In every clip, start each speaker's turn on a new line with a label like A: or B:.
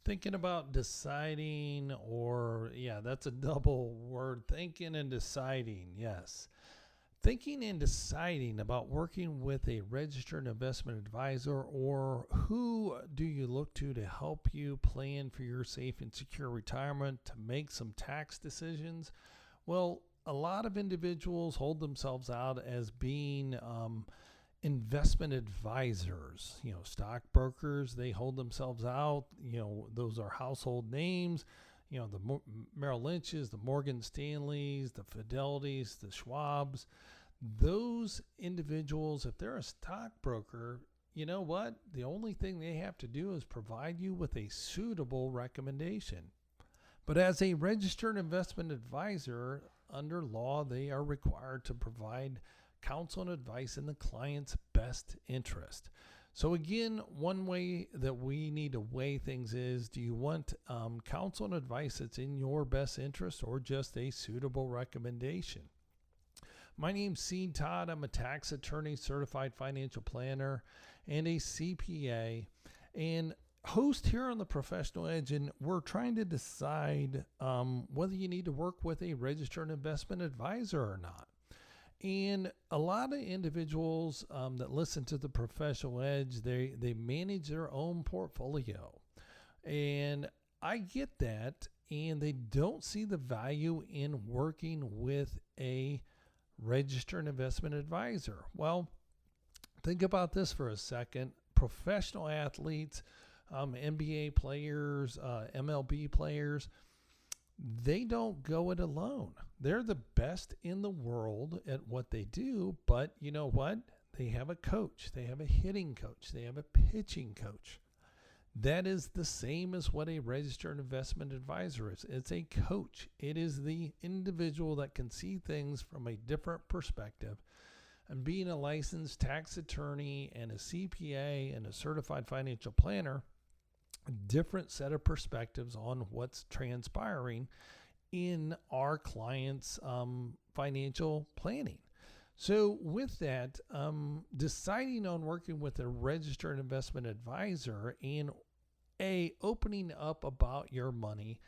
A: thinking about deciding, or yeah, that's a double word, thinking and deciding, yes. Thinking and deciding about working with a registered investment advisor, or who do you look to help you plan for your safe and secure retirement, to make some tax decisions? Well, a lot of individuals hold themselves out as being investment advisors, stockbrokers. They hold themselves out, those are household names, the Merrill Lynch's, the Morgan Stanley's, the Fidelity's, the Schwab's. Those individuals, if they're a stockbroker, you know what? The only thing they have to do is provide you with a suitable recommendation. But as a registered investment advisor, under law, they are required to provide counsel and advice in the client's best interest. So again, one way that we need to weigh things is, do you want counsel and advice that's in your best interest, or just a suitable recommendation? My name's Todd. I'm a tax attorney, certified financial planner, and a CPA, and host here on the Professional Edge. And we're trying to decide whether you need to work with a registered investment advisor or not. And a lot of individuals that listen to the Professional Edge, they manage their own portfolio. And I get that, and they don't see the value in working with a registered investment advisor. Well, think about this for a second. Professional athletes, NBA players, MLB players, they don't go it alone. They're the best in the world at what they do, but you know what? They have a coach. They have a hitting coach. They have a pitching coach. That is the same as what a registered investment advisor is. It's a coach. It is the individual that can see things from a different perspective. And being a licensed tax attorney and a CPA and a certified financial planner, a different set of perspectives on what's transpiring in our clients' financial planning. So with that, deciding on working with a registered investment advisor and opening up about your money.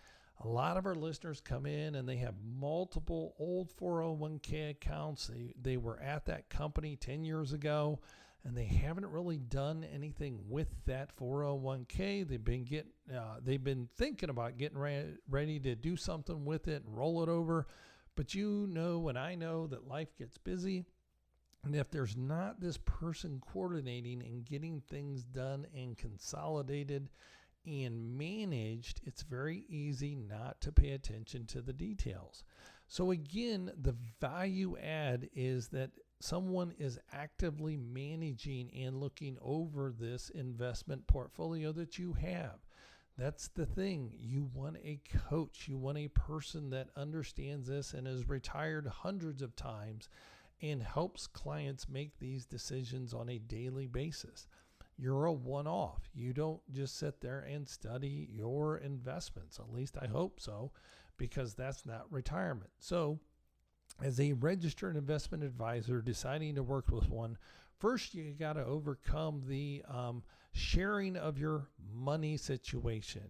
A: A lot of our listeners come in and they have multiple old 401k accounts. They were at that company 10 years ago, and they haven't really done anything with that 401k. They've been thinking about getting ready to do something with it and roll it over. But and I know that life gets busy. And if there's not this person coordinating and getting things done and consolidated and managed, it's very easy not to pay attention to the details. So again, the value add is that someone is actively managing and looking over this investment portfolio that you have. That's the thing. You want a coach. You want a person that understands this and has retired hundreds of times and helps clients make these decisions on a daily basis. You're a one-off. You don't just sit there and study your investments. At least I hope so, because that's not retirement. So as a registered investment advisor deciding to work with one, first you got to overcome the sharing of your money situation.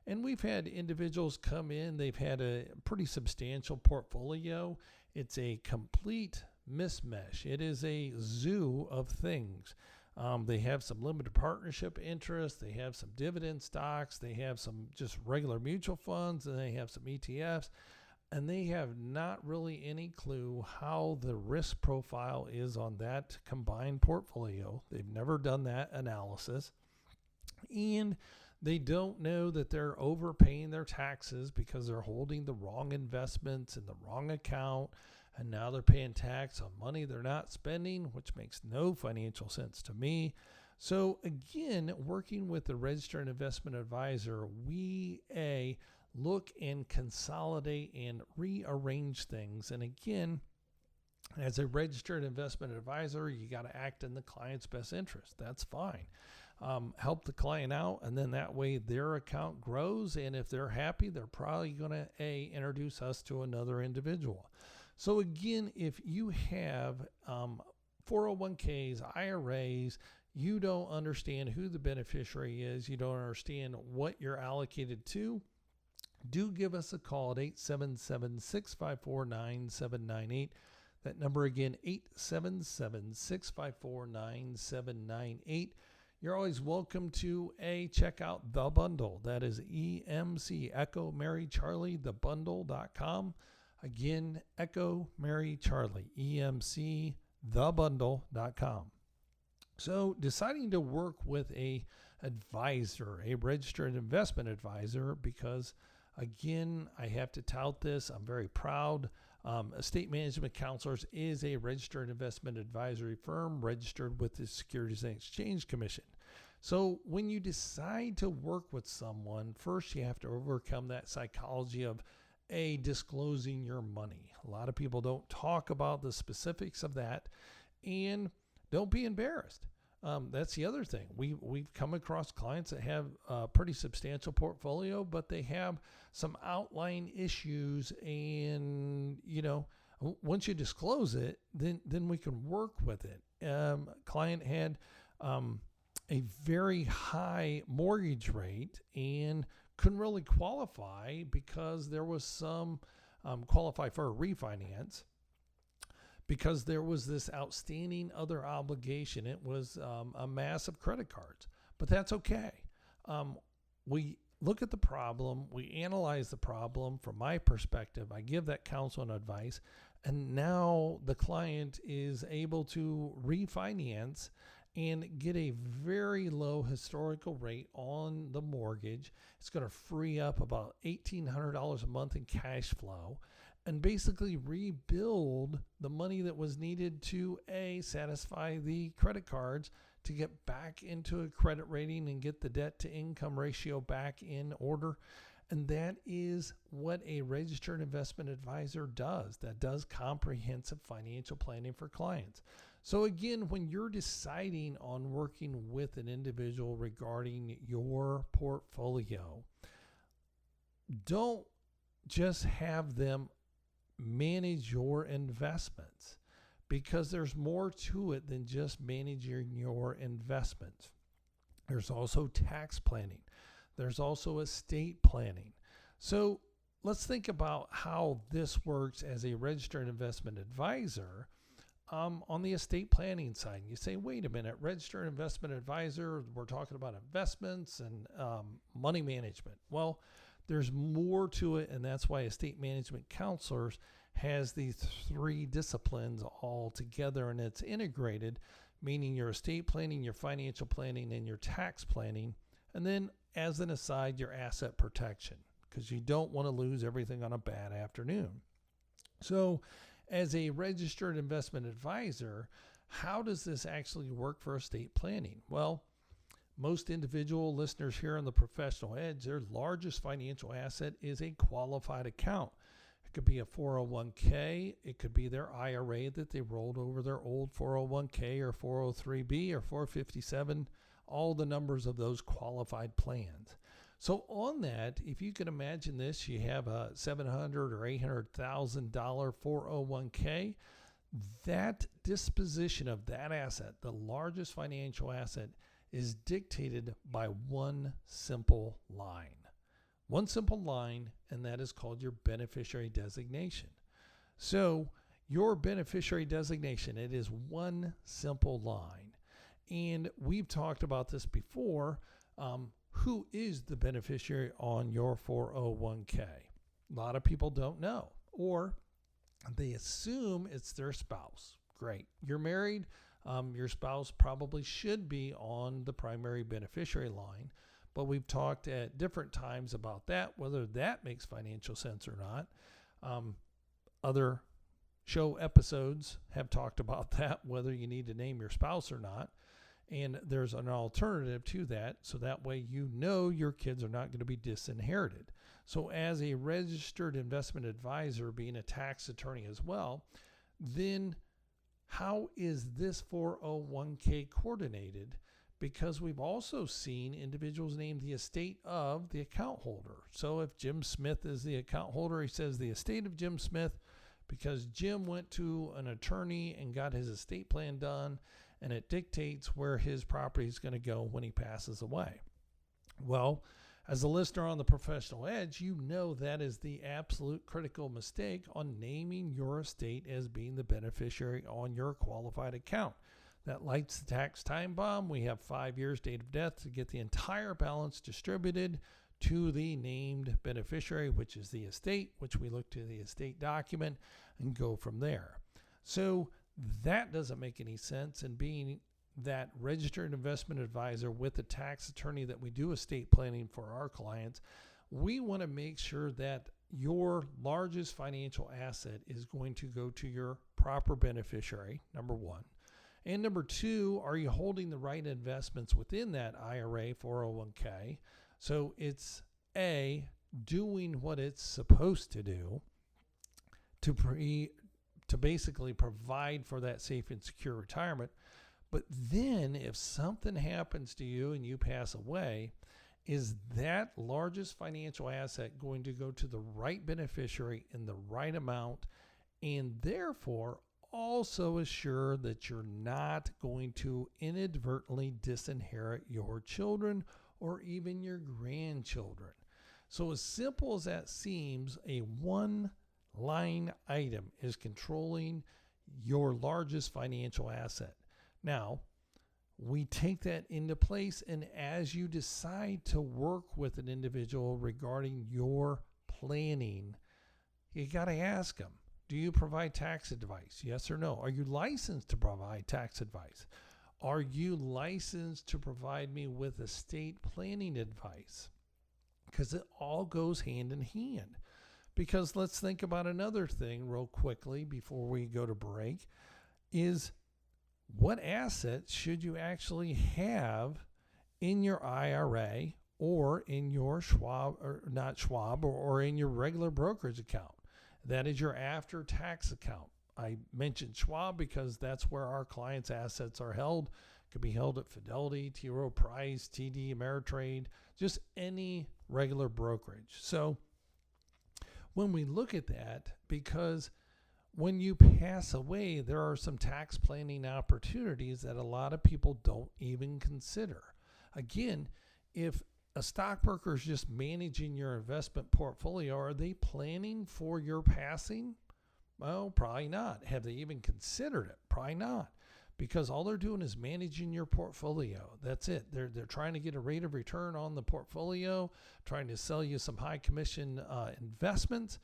A: And we've had individuals come in, they've had a pretty substantial portfolio. It's a complete mismatch. It is a zoo of things. They have some limited partnership interests. They have some dividend stocks. They have some just regular mutual funds, and they have some ETFs. And they have not really any clue how the risk profile is on that combined portfolio. They've never done that analysis. And they don't know that they're overpaying their taxes because they're holding the wrong investments in the wrong account. And now they're paying tax on money they're not spending, which makes no financial sense to me. So again, working with the registered investment advisor, we look and consolidate and rearrange things. And again, as a registered investment advisor, you got to act in the client's best interest. That's fine. Help the client out, and then that way their account grows. And if they're happy, they're probably going to introduce us to another individual. So again, if you have 401ks, IRAs, you don't understand who the beneficiary is, you don't understand what you're allocated to, do give us a call at 877-654-9798. That number again, 877-654-9798. You're always welcome to check out The Bundle. That is EMC, Echo Mary Charlie, thebundle.com. Again, Echo Mary Charlie, EMC, thebundle.com. So deciding to work with a advisor, a registered investment advisor, because again, I have to tout this. I'm very proud. Estate Management Counselors is a registered investment advisory firm registered with the Securities and Exchange Commission. So when you decide to work with someone, first you have to overcome that psychology of disclosing your money. A lot of people don't talk about the specifics of that, and don't be embarrassed. That's the other thing. We've come across clients that have a pretty substantial portfolio, but they have some outlying issues, and once you disclose it, then we can work with it. Client had a very high mortgage rate and couldn't really qualify because there was some qualify for a refinance, because there was this outstanding other obligation. It was a mass of credit cards, but that's okay. We look at the problem, we analyze the problem from my perspective, I give that counsel and advice, and now the client is able to refinance and get a very low historical rate on the mortgage. It's going to free up about $1,800 a month in cash flow, and basically rebuild the money that was needed to satisfy the credit cards, to get back into a credit rating and get the debt to income ratio back in order. And that is what a registered investment advisor does. That does comprehensive financial planning for clients. So again, when you're deciding on working with an individual regarding your portfolio, don't just have them manage your investments, because there's more to it than just managing your investments. There's also tax planning. There's also estate planning. So let's think about how this works as a registered investment advisor. On the estate planning side, you say, wait a minute, registered investment advisor, we're talking about investments and money management. Well, there's more to it, and that's why Estate Management Counselors has these three disciplines all together, and it's integrated, meaning your estate planning, your financial planning, and your tax planning. And then as an aside, your asset protection, because you don't want to lose everything on a bad afternoon. So as a registered investment advisor, how does this actually work for estate planning? Well, most individual listeners here on the Professional Edge, their largest financial asset is a qualified account. It could be a 401k. It could be their IRA that they rolled over their old 401k or 403b or 457, all the numbers of those qualified plans. So on that, if you can imagine this, you have a $700,000 or $800,000 401k. That disposition of that asset, the largest financial asset, is dictated by one simple line. One simple line, and that is called your beneficiary designation. So your beneficiary designation, it is one simple line. And we've talked about this before. Who is the beneficiary on your 401k? A lot of people don't know, or they assume it's their spouse. Great. You're married. Your spouse probably should be on the primary beneficiary line, but we've talked at different times about that, whether that makes financial sense or not. Other show episodes have talked about that, whether you need to name your spouse or not. And there's an alternative to that, so that way you know your kids are not going to be disinherited. So as a registered investment advisor, being a tax attorney as well, then how is this 401k coordinated? Because we've also seen individuals name the estate of the account holder. So if Jim Smith is the account holder, he says the estate of Jim Smith, because Jim went to an attorney and got his estate plan done, and it dictates where his property is going to go when he passes away. Well, as a listener on the Professional Edge, you know that is the absolute critical mistake on naming your estate as being the beneficiary on your qualified account. That lights the tax time bomb. We have 5 years date of death to get the entire balance distributed to the named beneficiary, which is the estate, which we look to the estate document and go from there. So that doesn't make any sense. And being that registered investment advisor with a tax attorney that we do estate planning for our clients, we want to make sure that your largest financial asset is going to go to your proper beneficiary, number one. And number two, are you holding the right investments within that IRA, 401k? So it's A, doing what it's supposed to do to basically provide for that safe and secure retirement. But then if something happens to you and you pass away, is that largest financial asset going to go to the right beneficiary in the right amount, and therefore also assure that you're not going to inadvertently disinherit your children or even your grandchildren? So as simple as that seems, a one-line item is controlling your largest financial asset. Now, we take that into place, and as you decide to work with an individual regarding your planning, you got to ask them, do you provide tax advice? Yes or no? Are you licensed to provide tax advice? Are you licensed to provide me with estate planning advice? Because it all goes hand in hand. Because let's think about another thing real quickly before we go to break, is what assets should you actually have in your IRA or in your Schwab, or in your regular brokerage account? That is your after-tax account. I mentioned Schwab because that's where our clients' assets are held. It could be held at Fidelity, T. Rowe Price, TD Ameritrade, just any regular brokerage. So when we look at that, because when you pass away, there are some tax planning opportunities that a lot of people don't even consider. Again, if a stockbroker is just managing your investment portfolio, are they planning for your passing? Well, probably not. Have they even considered it? Probably not. Because all they're doing is managing your portfolio. That's it. They're trying to get a rate of return on the portfolio, trying to sell you some high commission investments.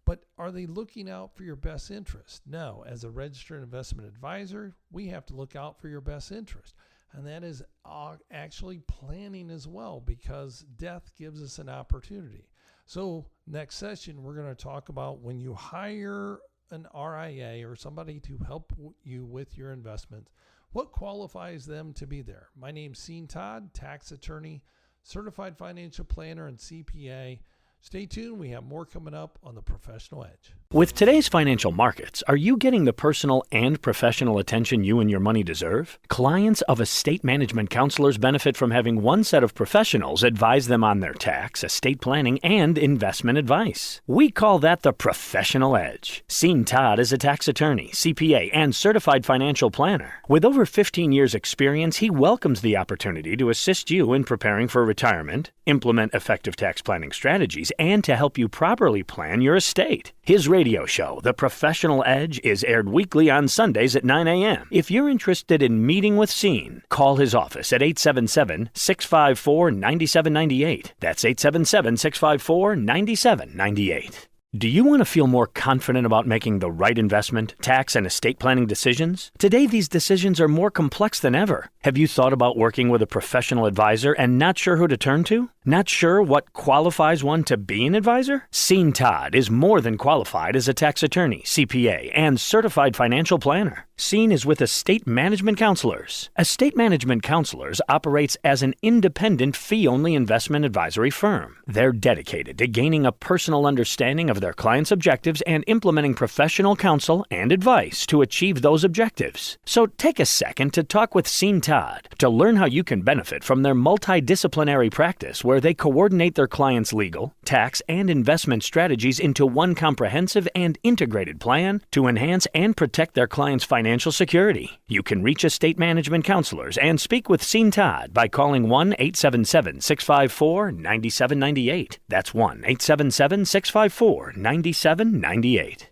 A: But are they looking out for your best interest? No. As a registered investment advisor, we have to look out for your best interest. And that is actually planning as well, because death gives us an opportunity. So next session, we're going to talk about when you hire an RIA or somebody to help you with your investments, what qualifies them to be there. My name's Todd, tax attorney, certified financial planner, and CPA. Stay tuned. We have more coming up on the Professional Edge.
B: With today's financial markets, are you getting the personal and professional attention you and your money deserve? Clients of estate management counselors benefit from having one set of professionals advise them on their tax, estate planning, and investment advice. We call that the Professional Edge. Todd is a tax attorney, CPA, and certified financial planner. With over 15 years' experience, he welcomes the opportunity to assist you in preparing for retirement, implement effective tax planning strategies, and to help you properly plan your estate. His radio show, The Professional Edge, is aired weekly on Sundays at 9 a.m. If you're interested in meeting with call his office at 877-654-9798. That's 877-654-9798. Do you want to feel more confident about making the right investment, tax, and estate planning decisions? Today, these decisions are more complex than ever. Have you thought about working with a professional advisor and not sure who to turn to? Not sure what qualifies one to be an advisor? Todd is more than qualified as a tax attorney, CPA, and certified financial planner. Is with Estate Management Counselors. Estate Management Counselors operates as an independent fee-only investment advisory firm. They're dedicated to gaining a personal understanding of the their clients' objectives and implementing professional counsel and advice to achieve those objectives. So take a second to talk with Todd to learn how you can benefit from their multidisciplinary practice where they coordinate their clients' legal, tax, and investment strategies into one comprehensive and integrated plan to enhance and protect their clients' financial security. You can reach estate management counselors and speak with Todd by calling 1-877-654-9798. That's 1-877-654-9798.